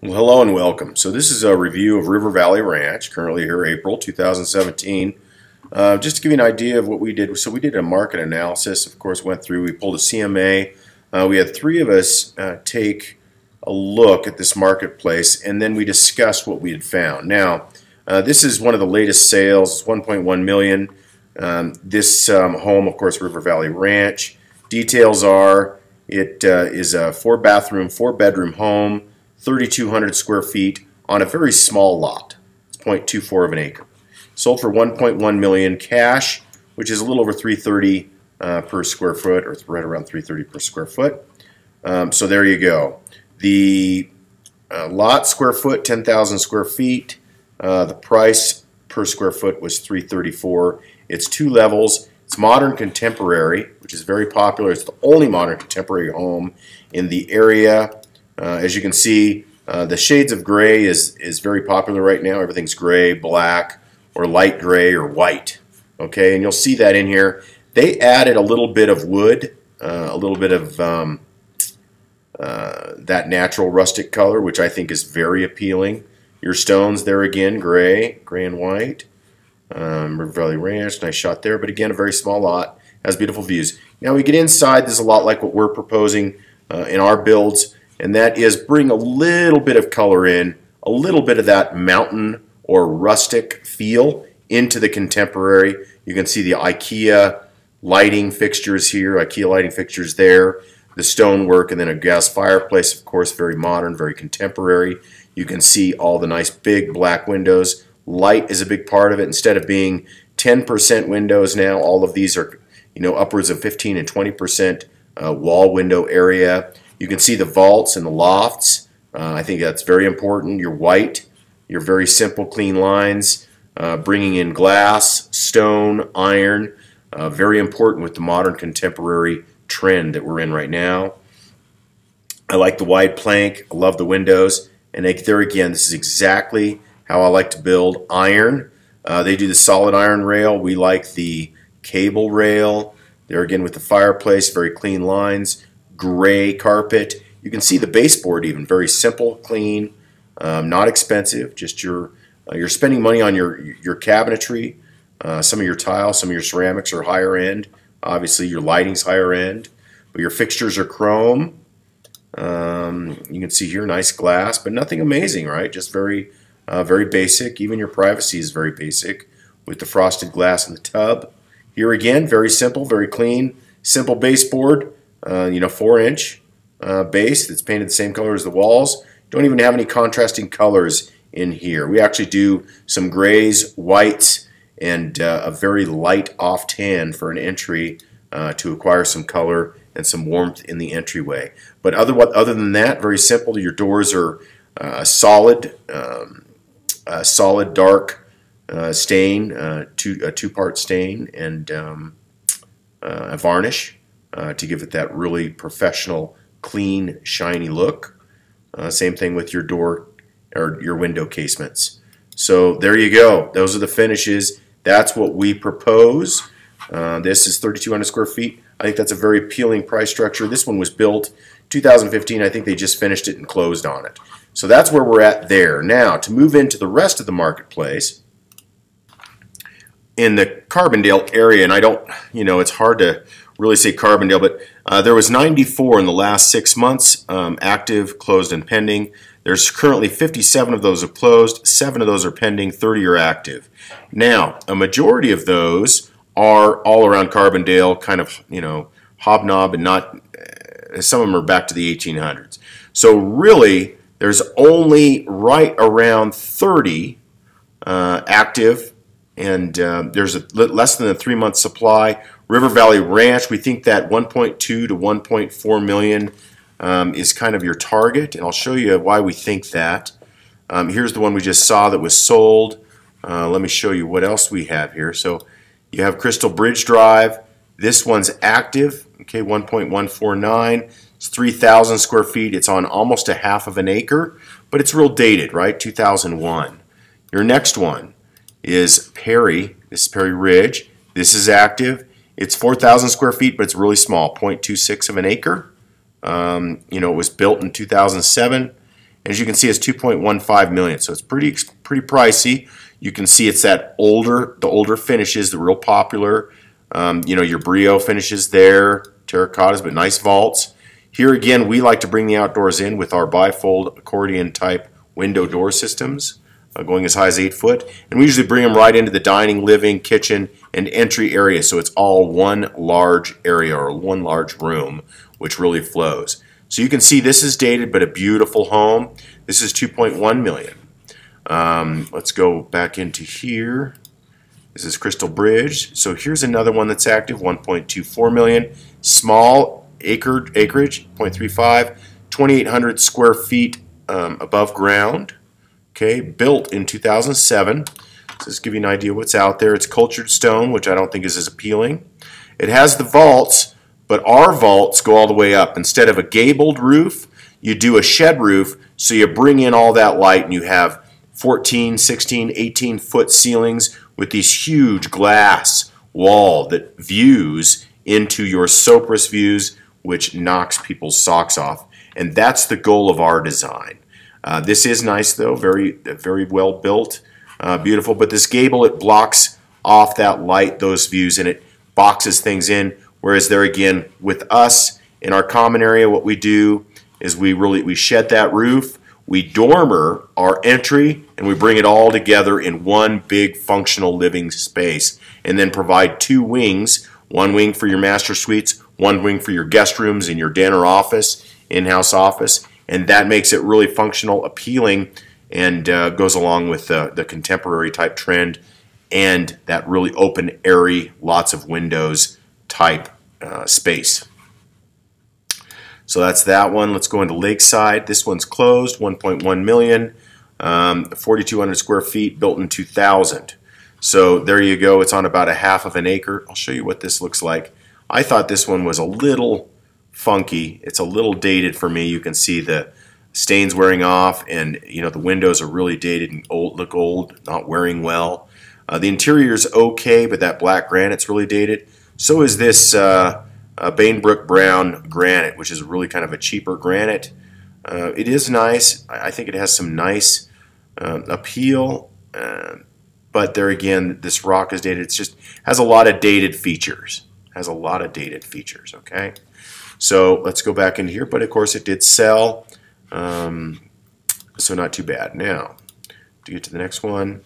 Well, hello and welcome. So this is a review of River Valley Ranch, currently here April 2017. Just to give you an idea of what we did, so we did a market analysis, of course, we pulled a CMA. We had three of us take a look at this marketplace, and then we discussed what we had found. Now, this is one of the latest sales, it's 1.1 million. This home, of course, River Valley Ranch. Details are, it is a 4-bathroom, 4-bedroom home, 3,200 square feet on a very small lot. It's 0.24 of an acre. Sold for 1.1 million cash, which is a little over 330 per square foot, or right around 330 per square foot. So there you go. The lot square foot, 10,000 square feet. The price per square foot was 334. It's 2 levels. It's modern contemporary, which is very popular. It's the only modern contemporary home in the area. As you can see, the shades of gray is very popular right now. Everything's gray, black, or light gray, or white. Okay, and you'll see that in here. They added a little bit of wood, a little bit of that natural rustic color, which I think is very appealing. Your stones there again, gray and white. River Valley Ranch, nice shot there. But again, a very small lot, has beautiful views. Now we get inside, this is a lot like what we're proposing in our builds. And that is bring a little bit of color in, a little bit of that mountain or rustic feel into the contemporary. You can see the IKEA lighting fixtures here, IKEA lighting fixtures there, the stonework, and then a gas fireplace, of course, very modern, very contemporary. You can see all the nice big black windows. Light is a big part of it. Instead of being 10% windows now, all of these are, upwards of 15 and 20% wall window area. You can see the vaults and the lofts. I think that's very important. Your white, your very simple, clean lines, bringing in glass, stone, iron, very important with the modern contemporary trend that we're in right now. I like the wide plank. I love the windows. And there again, this is exactly how I like to build. Iron. They do the solid iron rail. We like the cable rail. There again with the fireplace, very clean lines. Gray carpet. You can see the baseboard even very simple, clean, not expensive. Just you're spending money on your cabinetry. Some of your tiles, some of your ceramics are higher end. Obviously, your lighting's higher end, but your fixtures are chrome. You can see here nice glass, but nothing amazing, right? Just very basic. Even your privacy is very basic with the frosted glass in the tub. Here again, very simple, very clean, simple baseboard. 4-inch base that's painted the same color as the walls. Don't even have any contrasting colors in here. We actually do some grays, whites, and a very light off tan for an entry to acquire some color and some warmth in the entryway. But other than that, very simple. Your doors are a solid dark stain, a two-part stain, and a varnish. To give it that really professional, clean, shiny look. Same thing with your door or your window casements. So there you go. Those are the finishes. That's what we propose. This is 3,200 square feet. I think that's a very appealing price structure. This one was built 2015. I think they just finished it and closed on it. So that's where we're at there. Now, to move into the rest of the marketplace, in the Carbondale area, and I don't, it's hard to really say Carbondale, but there was 94 in the last 6 months, active, closed, and pending. There's currently 57 of those have closed, 7 of those are pending, 30 are active. Now, a majority of those are all around Carbondale, kind of, hobnob, and not, some of them are back to the 1800s. So really, there's only right around 30 active, and there's less than a 3-month supply. River Valley Ranch, we think that 1.2 to 1.4 million is kind of your target, and I'll show you why we think that. Here's the one we just saw that was sold. Let me show you what else we have here. So you have Crystal Bridge Drive. This one's active, okay, 1.149. It's 3,000 square feet. It's on almost a half of an acre, but it's real dated, right? 2001. Your next one is Perry. This is Perry Ridge. This is active. It's 4,000 square feet, but it's really small, 0.26 of an acre. It was built in 2007. As you can see, it's 2.15 million, so it's pretty pricey. You can see it's the older finishes, the real popular. You know, your Brio finishes there, terracottas, but nice vaults. Here again, we like to bring the outdoors in with our bifold accordion type window door systems, going as high as 8 foot. And we usually bring them right into the dining, living, kitchen, and entry area. So it's all one large area or one large room, which really flows. So you can see this is dated, but a beautiful home. This is 2.1 million. Let's go back into here. This is Crystal Bridge. So here's another one that's active, 1.24 million. Small acreage, 0.35, 2,800 square feet above ground. Okay, built in 2007. So just give you an idea what's out there. It's cultured stone, which I don't think is as appealing. It has the vaults, but our vaults go all the way up. Instead of a gabled roof, you do a shed roof, so you bring in all that light and you have 14, 16, 18 foot ceilings with these huge glass wall that views into your Sopris views, which knocks people's socks off. And that's the goal of our design. This is nice though, very well built, beautiful. But this gable, it blocks off that light, those views, and it boxes things in. Whereas there again, with us in our common area, what we do is we shed that roof, we dormer our entry, and we bring it all together in one big functional living space, and then provide 2 wings, one wing for your master suites, one wing for your guest rooms and your dinner office, in-house office, and that makes it really functional, appealing, and goes along with the contemporary type trend and that really open, airy, lots of windows type space. So that's that one. Let's go into Lakeside. This one's closed, 1.1 million, 4,200 square feet, built in 2000. So there you go. It's on about a half of an acre. I'll show you what this looks like. I thought this one was a little funky. It's a little dated for me. You can see the stains wearing off, and you know the windows are really dated and look old, not wearing well. The interior's okay, but that black granite's really dated. So is this Bainbrook Brown granite, which is really kind of a cheaper granite. It is nice. I think it has some nice appeal, but there again, this rock is dated. It just has a lot of dated features. Okay, so let's go back in here. But of course, it did sell, so not too bad. Now, to get to the next one,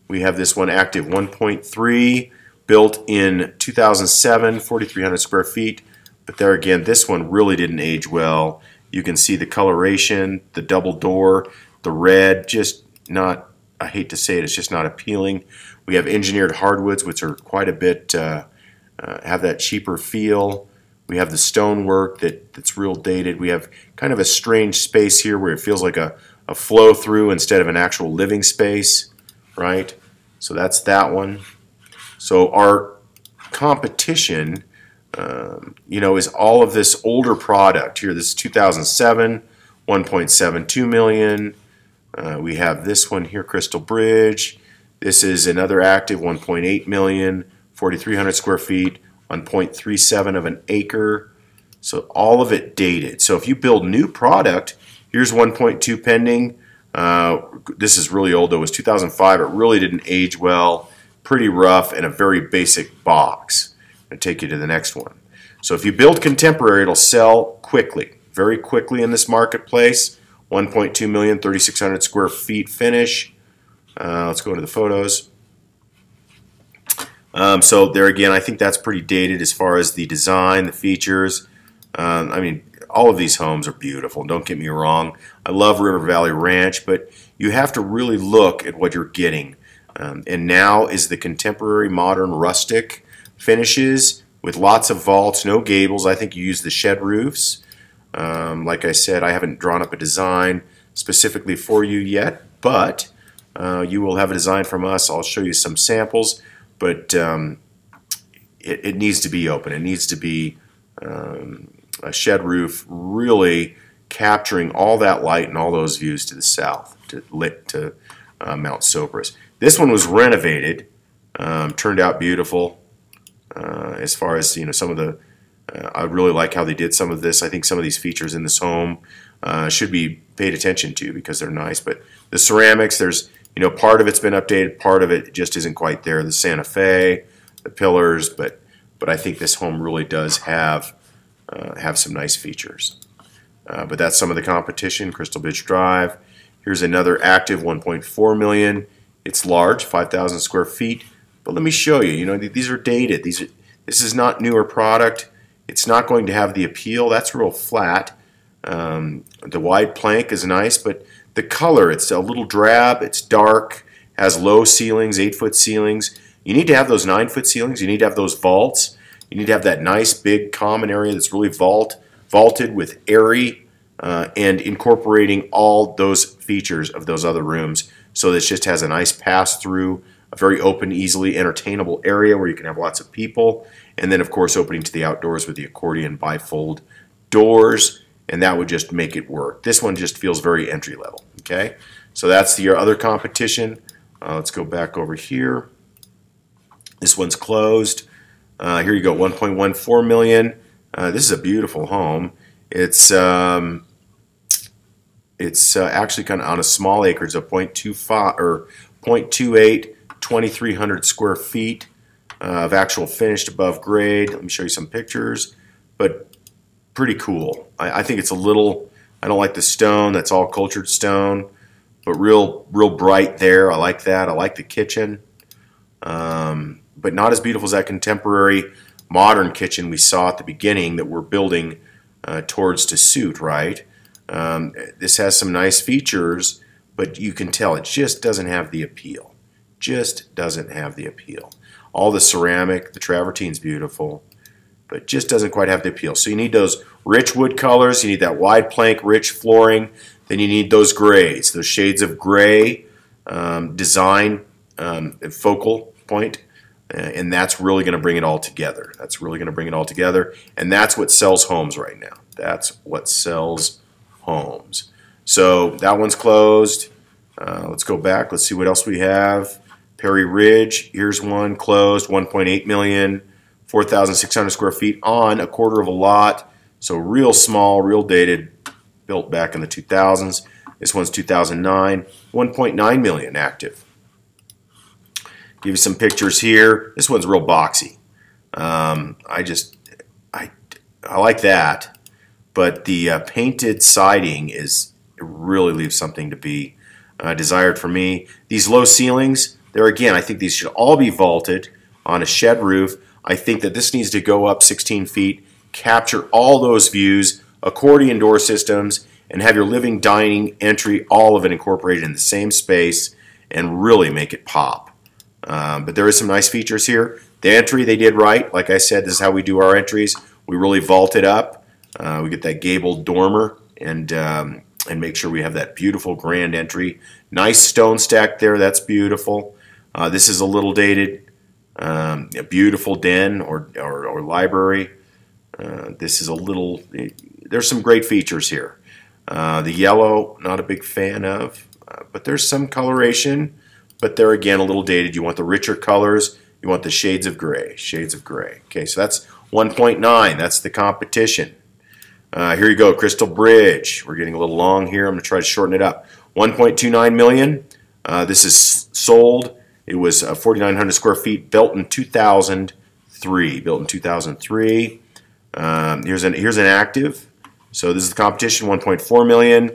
we have this one active, 1.3. Built in 2007, 4,300 square feet. But there again, this one really didn't age well. You can see the coloration, the double door, the red, just not, I hate to say it, it's just not appealing. We have engineered hardwoods, which are quite a bit, have that cheaper feel. We have the stonework that's real dated. We have kind of a strange space here where it feels like a flow through instead of an actual living space, right? So that's that one. So our competition, you know, is all of this older product here. This is 2007, 1.72 million. We have this one here, Crystal Bridge. This is another active, 1.8 million, 4,300 square feet on 0.37 of an acre. So all of it dated. So if you build new product, here's 1.2 pending. This is really old though. It was 2005. It really didn't age well. Pretty rough and a very basic box. I'll take you to the next one. So if you build contemporary, it'll sell quickly, very quickly in this marketplace. 1.2 million, 3,600 square feet finish. Let's go to the photos. So there again, I think that's pretty dated as far as the design, the features. I mean, all of these homes are beautiful. Don't get me wrong. I love River Valley Ranch, but you have to really look at what you're getting. And now is the contemporary modern rustic finishes with lots of vaults, no gables. I think you use the shed roofs. Like I said, I haven't drawn up a design specifically for you yet, but you will have a design from us. I'll show you some samples, but it needs to be open. It needs to be a shed roof, really capturing all that light and all those views to the south, to Mount Sopris. This one was renovated, turned out beautiful. As far as some of the, I really like how they did some of this. I think some of these features in this home should be paid attention to because they're nice. But the ceramics, there's, you know, part of it's been updated, part of it just isn't quite there. The Santa Fe, the pillars, but I think this home really does have some nice features. But that's some of the competition. Crystal Beach Drive. Here's another active 1.4 million. It's large, 5,000 square feet. But let me show you. You know, these are dated. This is not newer product. It's not going to have the appeal. That's real flat. The wide plank is nice, but the color, it's a little drab. It's dark. Has low ceilings, 8-foot ceilings. You need to have those 9-foot ceilings. You need to have those vaults. You need to have that nice big common area that's really vaulted with airy and incorporating all those features of those other rooms so that it just has a nice pass through, a very open, easily entertainable area where you can have lots of people, and then of course opening to the outdoors with the accordion bifold doors, and that would just make it work. This one just feels very entry level. Okay, so that's the other competition. Let's go back over here. This one's closed. Here you go, 1.14 million. This is a beautiful home. It's actually kind of on a small acreage of 0.25 or 0.28, 2,300 square feet of actual finished above grade. Let me show you some pictures, but pretty cool. I think it's a little, I don't like the stone. That's all cultured stone, but real bright there. I like that. I like the kitchen. But not as beautiful as that contemporary modern kitchen we saw at the beginning that we're building towards to suit, right? This has some nice features, but you can tell it just doesn't have the appeal. Just doesn't have the appeal. All the ceramic, the travertine's beautiful, but just doesn't quite have the appeal. So you need those rich wood colors, you need that wide plank, rich flooring, then you need those grays, those shades of gray, design, focal point. And that's really going to bring it all together. That's really going to bring it all together. And that's what sells homes right now. That's what sells homes. So that one's closed. Let's go back. Let's see what else we have. Perry Ridge. Here's one closed. 1.8 million. 4,600 square feet on a quarter of a lot. So real small, real dated. Built back in the 2000s. This one's 2009. 1.9 million active. Give you some pictures here. This one's real boxy. I like that, but the painted siding really leaves something to be desired for me. These low ceilings, there again, I think these should all be vaulted on a shed roof. I think that this needs to go up 16 feet, capture all those views, accordion door systems, and have your living, dining, entry, all of it incorporated in the same space, and really make it pop. But there is some nice features here. The entry they did right. Like I said, this is how we do our entries. We really vault it up. We get that gabled dormer and make sure we have that beautiful grand entry. Nice stone stack there. That's beautiful. This is a little dated. A beautiful den or library. This is a little. There's some great features here. The yellow, not a big fan of, but there's some coloration. But they're again a little dated. You want the richer colors. You want the shades of gray. Shades of gray. Okay, so that's 1.9. That's the competition. Here you go, Crystal Bridge. We're getting a little long here. I'm going to try to shorten it up. 1.29 million. This is sold. It was 4,900 square feet, built in 2003. Built in 2003. Here's an active. So this is the competition. 1.4 million.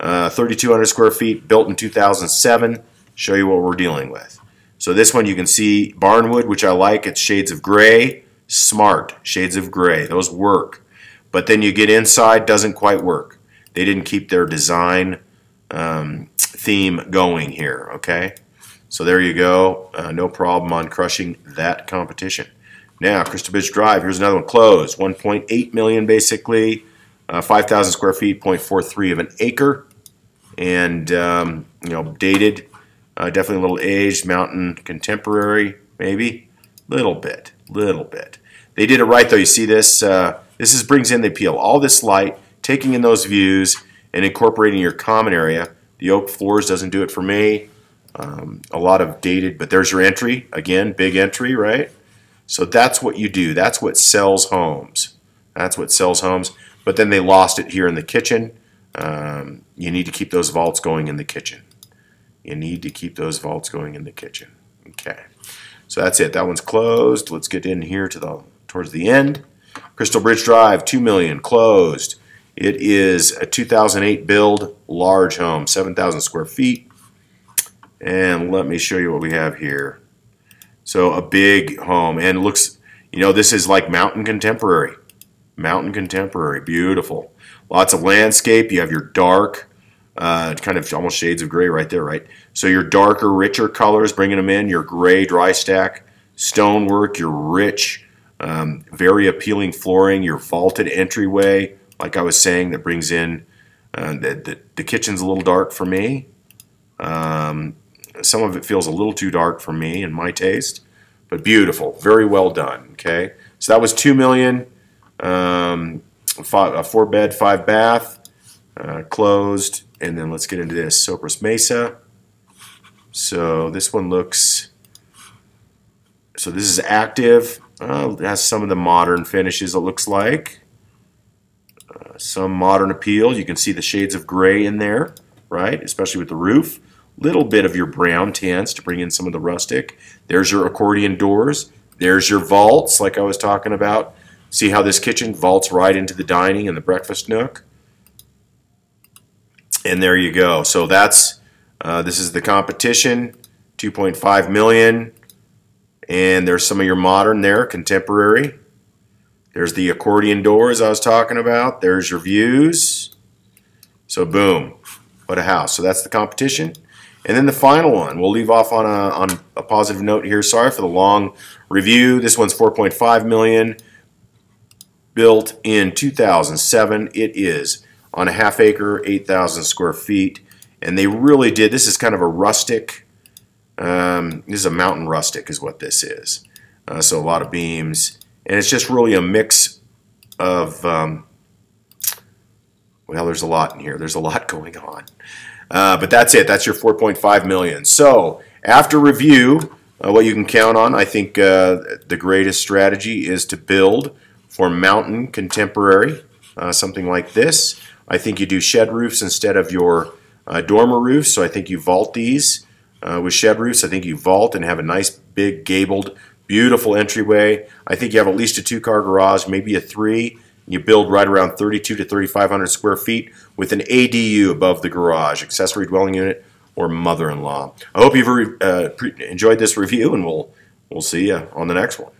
3,200 square feet, built in 2007. Show you what we're dealing with. So this one you can see barnwood, which I like. It's shades of gray. Smart shades of gray. Those work. But then you get inside, doesn't quite work. They didn't keep their design theme going here. Okay. So there you go. No problem on crushing that competition. Now Crystal Beach Drive. Here's another one closed. 1.8 million basically. 5,000 square feet. 0.43 of an acre. And you know, dated. Definitely a little aged, mountain contemporary, maybe. Little bit. They did it right though. You see this? This brings in the appeal. All this light, taking in those views, and incorporating your common area. The oak floors doesn't do it for me. A lot of dated, but there's your entry. Again, big entry, right? So that's what you do. That's what sells homes. That's what sells homes. But then they lost it here in the kitchen. You need to keep those vaults going in the kitchen. You need to keep those vaults going in the kitchen. Okay, so that's it. That one's closed. Let's get in here to towards the end. Crystal Bridge Drive, $2 million, closed. It is a 2008 build, large home, 7,000 square feet. And let me show you what we have here. So a big home, and looks, you know, this is like mountain contemporary. Mountain contemporary, beautiful. Lots of landscape. You have your dark, kind of almost shades of gray right there, right? So your darker, richer colors, bringing them in. Your gray dry stack stonework, your rich, very appealing flooring, your vaulted entryway, like I was saying, that brings in, the kitchen's a little dark for me. Some of it feels a little too dark for me in my taste, but beautiful, very well done. Okay, so that was $2 million, a 4-bed, 5-bath, closed. And then let's get into this Sopris Mesa. So this one looks, so this is active. It has some of the modern finishes, it looks like. Some modern appeal. You can see the shades of gray in there, right? Especially with the roof. Little bit of your brown tints to bring in some of the rustic. There's your accordion doors. There's your vaults, like I was talking about. See how this kitchen vaults right into the dining and the breakfast nook. And there you go. So that's this is the competition, $2.5 million. And there's some of your modern there, contemporary. There's the accordion doors I was talking about. There's your views. So boom, what a house. So that's the competition. And then the final one, we'll leave off on a positive note here. Sorry for the long review. This one's $4.5 million, built in 2007. It is on a half-acre, 8,000 square feet. And they really did, this is kind of a rustic, this is a mountain rustic is what this is. So a lot of beams. And it's just really a mix of, well, there's a lot in here. There's a lot going on. But that's it. That's your $4.5 million. So after review, what you can count on, I think the greatest strategy is to build for mountain contemporary, something like this. I think you do shed roofs instead of your dormer roofs. So I think you vault these with shed roofs. I think you vault and have a nice big gabled, beautiful entryway. I think you have at least a 2-car garage, maybe a 3. You build right around 3,200 to 3,500 square feet with an ADU above the garage, accessory dwelling unit, or mother-in-law. I hope you've enjoyed this review, and we'll see you on the next one.